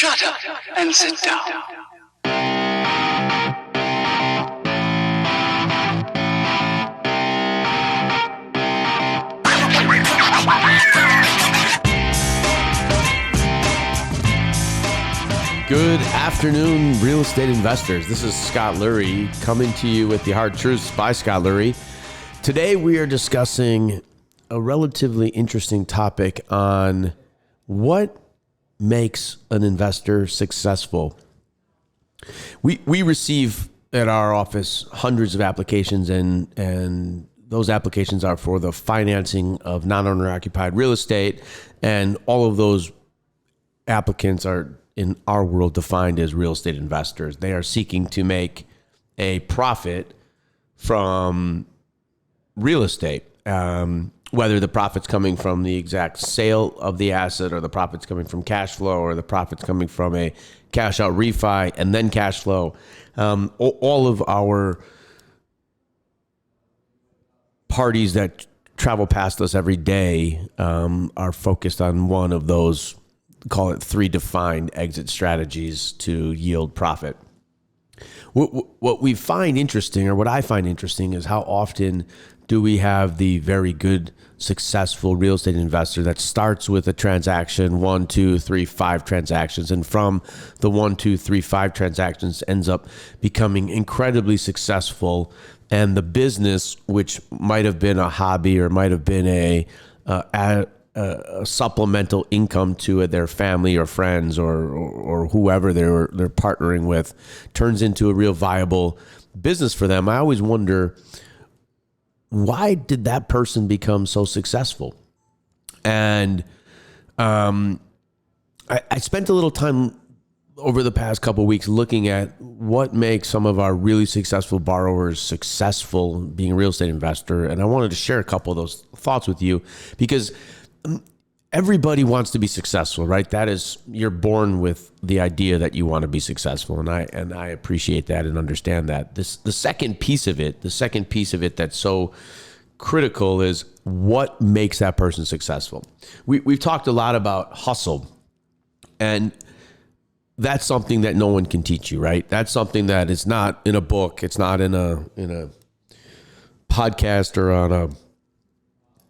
Shut up and sit down. Good afternoon, real estate investors. This is Scott Lurie coming to you with the hard truths by Scott Lurie. Today we are discussing a relatively interesting topic on what makes an investor successful. We receive at our office hundreds of applications, and those applications are for the financing of non-owner occupied real estate, and all of those applicants are in our world defined as real estate investors. They are seeking to make a profit from real estate, whether the profit's coming from the exact sale of the asset, or the profit's coming from cash flow, or the profit's coming from a cash out refi and then cash flow. All of our parties that travel past us every day are focused on one of those, call it three defined exit strategies to yield profit. What we find interesting, or what I find interesting, is how often do we have the very good, successful real estate investor that starts with a transaction, 1, 2, 3, 5 transactions, and from the 1, 2, 3, 5 transactions ends up becoming incredibly successful, and the business, which might have been a hobby or might have been a supplemental income to their family or friends or whoever they're partnering with, turns into a real viable business for them. I always wonder, why did that person become so successful? And I spent a little time over the past couple of weeks looking at what makes some of our really successful borrowers successful being a real estate investor. And I wanted to share a couple of those thoughts with you, because everybody wants to be successful, right? That is, you're born with the idea that you want to be successful. And I appreciate that and understand that. The second piece of it that's so critical is what makes that person successful. We've talked a lot about hustle, and that's something that no one can teach you, right? That's something that is not in a book. It's not in a podcast or on a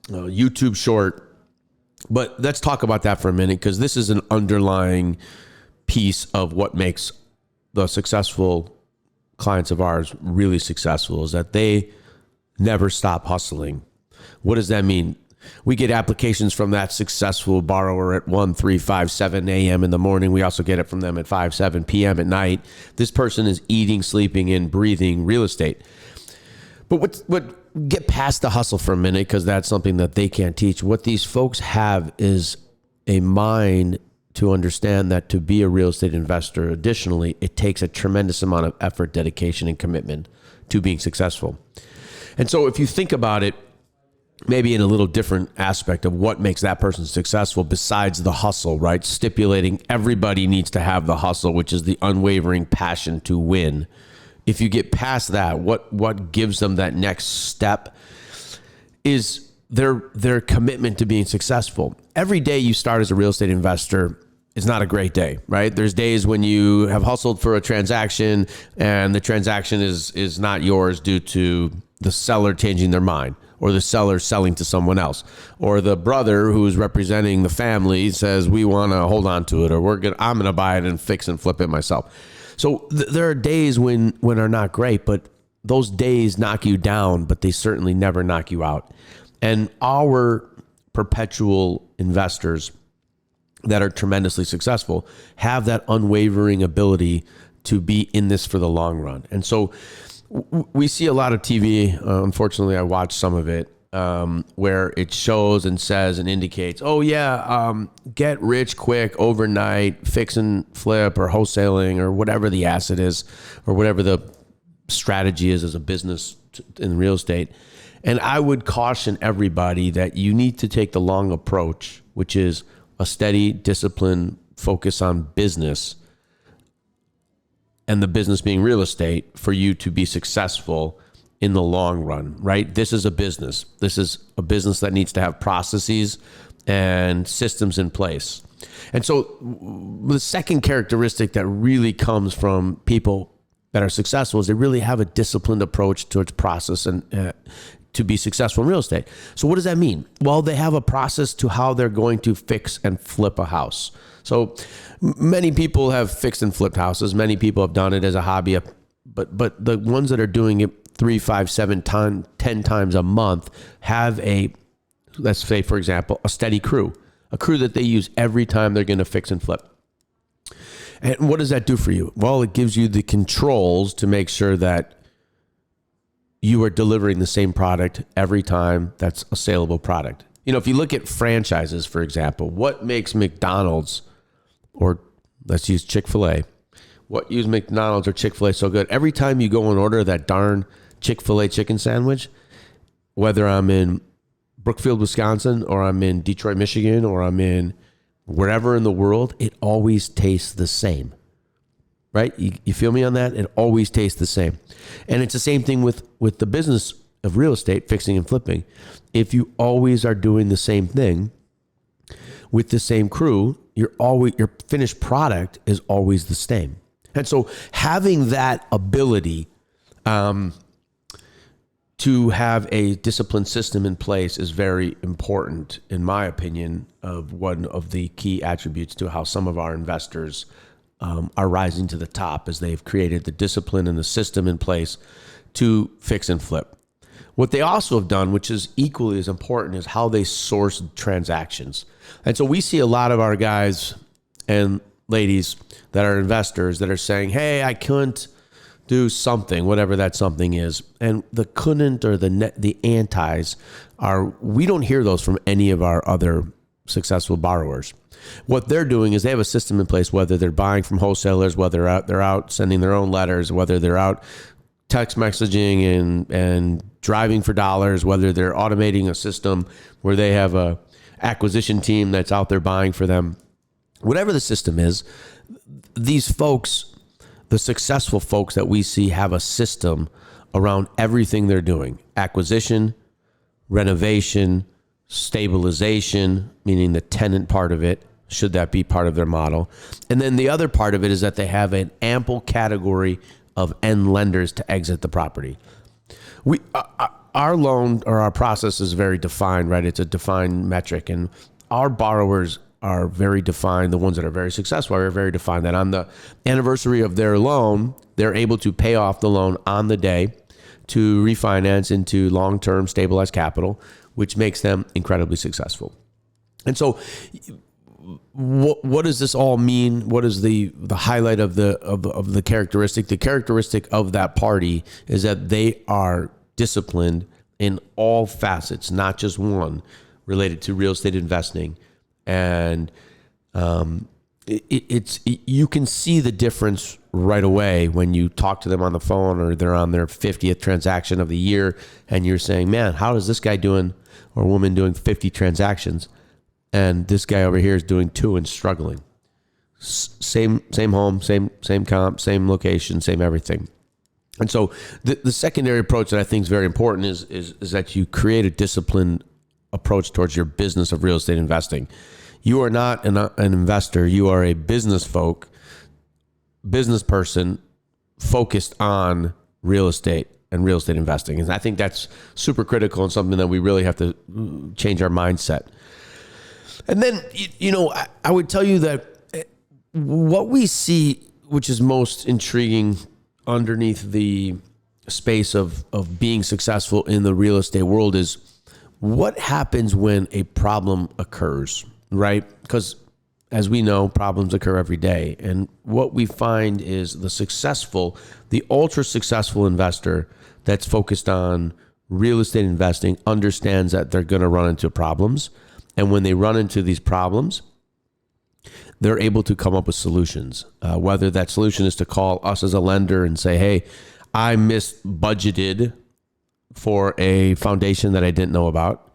YouTube short. But let's talk about that for a minute, because this is an underlying piece of what makes the successful clients of ours really successful, is that they never stop hustling. What does that mean? We get applications from that successful borrower at 1, 3, 5, 7 a.m. in the morning. We also get it from them at 5, 7 p.m. at night. This person is eating, sleeping, and breathing real estate. But what get past the hustle for a minute, because that's something that they can't teach. What these folks have is a mind to understand that to be a real estate investor, additionally, it takes a tremendous amount of effort, dedication, and commitment to being successful. And so if you think about it, maybe in a little different aspect of what makes that person successful besides the hustle, right? Stipulating everybody needs to have the hustle, which is the unwavering passion to win. If you get past that, what gives them that next step is their commitment to being successful. Every day you start as a real estate investor is not a great day, right? There's days when you have hustled for a transaction and the transaction is not yours due to the seller changing their mind, or the seller selling to someone else, or the brother who's representing the family says, we want to hold on to it, or I'm going to buy it and fix and flip it myself. So there are days when are not great, but those days knock you down, but they certainly never knock you out. And our perpetual investors that are tremendously successful have that unwavering ability to be in this for the long run. And so we see a lot of TV. Unfortunately, I watch some of it where it shows and says and indicates, oh yeah, get rich quick overnight, fix and flip or wholesaling or whatever the asset is, or whatever the strategy is as a business in real estate. And I would caution everybody that you need to take the long approach, which is a steady, disciplined focus on business, and the business being real estate, for you to be successful in the long run, right? This is a business. This is a business that needs to have processes and systems in place. And so the second characteristic that really comes from people that are successful is they really have a disciplined approach towards process and to be successful in real estate. So what does that mean? Well, they have a process to how they're going to fix and flip a house. So many people have fixed and flipped houses. Many people have done it as a hobby, but the ones that are doing it 3, 5, 7, 10 times a month have let's say, for example, a steady crew, a crew that they use every time they're going to fix and flip. And what does that do for you? Well, it gives you the controls to make sure that you are delivering the same product every time that's a saleable product. If you look at franchises, for example, what makes McDonald's, or let's use Chick-fil-A, what makes McDonald's or Chick-fil-A so good? Every time you go and order that darn Chick-fil-A chicken sandwich, whether I'm in Brookfield, Wisconsin, or I'm in Detroit, Michigan, or I'm in wherever in the world, it always tastes the same, right? You feel me on that? It always tastes the same. And it's the same thing with the business of real estate, fixing and flipping. If you always are doing the same thing with the same crew, your finished product is always the same. And so having that ability to have a disciplined system in place is very important, in my opinion, of one of the key attributes to how some of our investors are rising to the top, as they've created the discipline and the system in place to fix and flip. What they also have done, which is equally as important, is how they source transactions. And so we see a lot of our guys and ladies that are investors that are saying, hey, I couldn't do something, whatever that something is. And the couldn't or the antis we don't hear those from any of our other successful borrowers. What they're doing is they have a system in place, whether they're buying from wholesalers, whether they're out sending their own letters, whether they're out text messaging and driving for dollars, whether they're automating a system where they have a acquisition team that's out there buying for them. Whatever the system is, these folks, the successful folks that we see, have a system around everything they're doing: acquisition, renovation, stabilization, meaning the tenant part of it, should that be part of their model. And then the other part of it is that they have an ample category of end lenders to exit the property. Our loan or our process is very defined, right? It's a defined metric, and our borrowers are very defined. The ones that are very successful are very defined, that on the anniversary of their loan, they're able to pay off the loan on the day to refinance into long-term stabilized capital, which makes them incredibly successful. And so what does this all mean? What is the highlight of the characteristic? The characteristic of that party is that they are disciplined in all facets, not just one, related to real estate investing. And you can see the difference right away when you talk to them on the phone, or they're on their 50th transaction of the year, and you're saying, man, how is this guy doing, or woman doing 50 transactions, and this guy over here is doing 2 and struggling? Same home, same comp, same location, same everything. And so the secondary approach that I think is very important is that you create a disciplined approach towards your business of real estate investing. You are not an investor. You are a business person focused on real estate and real estate investing. And I think that's super critical and something that we really have to change our mindset. And then, I would tell you that what we see, which is most intriguing underneath the space of being successful in the real estate world, is what happens when a problem occurs, right? Because as we know, problems occur every day. And what we find is the ultra successful investor that's focused on real estate investing understands that they're going to run into problems. And when they run into these problems, they're able to come up with solutions. Whether that solution is to call us as a lender and say, hey, I misbudgeted for a foundation that I didn't know about,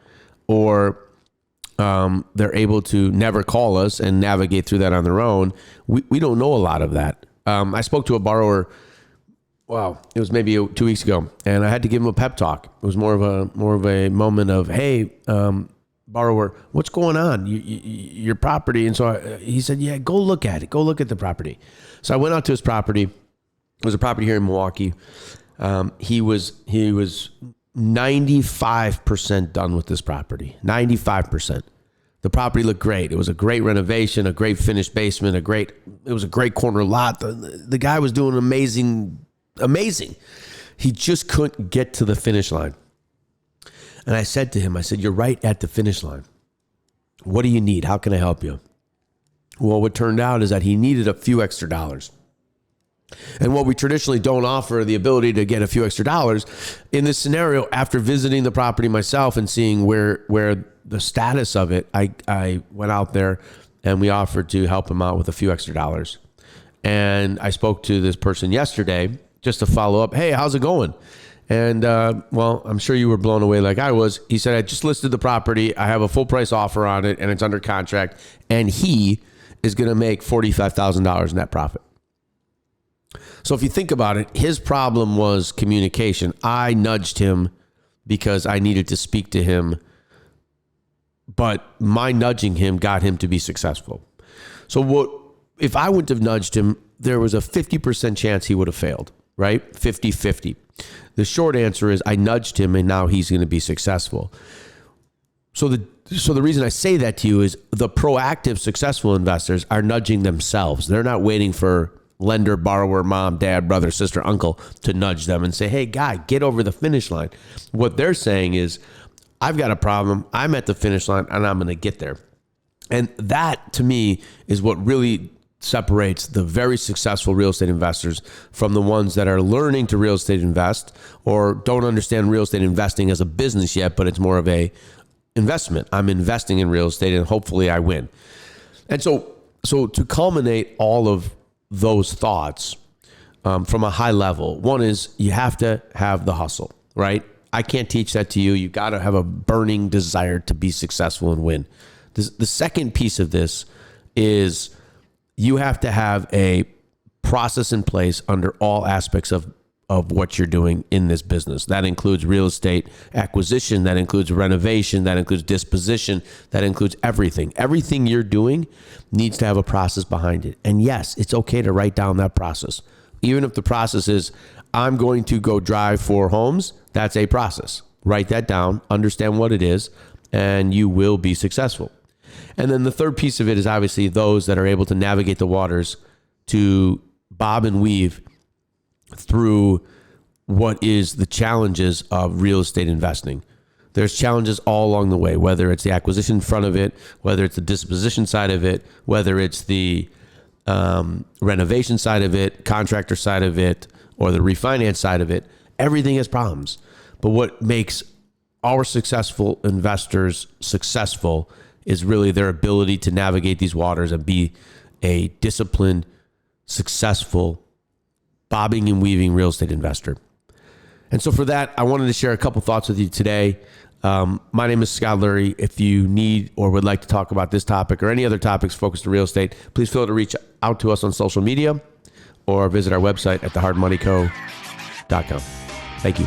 or they're able to never call us and navigate through that on their own. We don't know a lot of that. I spoke to a borrower, it was maybe 2 weeks ago, and I had to give him a pep talk. It was more of a moment of, hey, borrower, what's going on? Your property. And so he said, yeah, go look at it. Go look at the property. So I went out to his property. It was a property here in Milwaukee. He was 95% done with this property. 95%. The property looked great. It was a great renovation, a great finished basement, it was a great corner lot. The guy was doing amazing. He just couldn't get to the finish line. And I said to him, you're right at the finish line. What do you need? How can I help you? Well, what turned out is that he needed a few extra dollars. And what we traditionally don't offer, the ability to get a few extra dollars. In this scenario, after visiting the property myself and seeing where the status of it, I went out there and we offered to help him out with a few extra dollars. And I spoke to this person yesterday just to follow up. Hey, how's it going? And, well, I'm sure you were blown away like I was. He said, I just listed the property. I have a full price offer on it and it's under contract. And he is going to make $45,000 net profit. So if you think about it, his problem was communication. I nudged him because I needed to speak to him, but my nudging him got him to be successful. So if I wouldn't have nudged him, there was a 50% chance he would have failed, right? 50-50. The short answer is I nudged him and now he's going to be successful. So the reason I say that to you is the proactive, successful investors are nudging themselves. They're not waiting for lender, borrower, mom, dad, brother, sister, uncle to nudge them and say, hey, guy, get over the finish line. What they're saying is, I've got a problem. I'm at the finish line and I'm going to get there. And that to me is what really separates the very successful real estate investors from the ones that are learning to real estate invest or don't understand real estate investing as a business yet, but it's more of a investment. I'm investing in real estate and hopefully I win. And so to culminate all of those thoughts from a high level, one is you have to have the hustle, right? I can't teach that to you. You got to have a burning desire to be successful and win. The second piece of this is you have to have a process in place under all aspects of what you're doing in this business. That includes real estate acquisition, that includes renovation, that includes disposition, that includes everything. Everything you're doing needs to have a process behind it. And yes, it's okay to write down that process. Even if the process is, I'm going to go drive 4 homes, that's a process. Write that down, understand what it is, and you will be successful. And then the third piece of it is obviously those that are able to navigate the waters to bob and weave through what is the challenges of real estate investing. There's challenges all along the way, whether it's the acquisition front of it, whether it's the disposition side of it, whether it's the renovation side of it, contractor side of it, or the refinance side of it. Everything has problems. But what makes our successful investors successful is really their ability to navigate these waters and be a disciplined, successful, bobbing and weaving real estate investor. And so for that, I wanted to share a couple thoughts with you today. My name is Scott Lurie. If you need or would like to talk about this topic or any other topics focused on real estate, please feel free to reach out to us on social media or visit our website at thehardmoneyco.com. Thank you.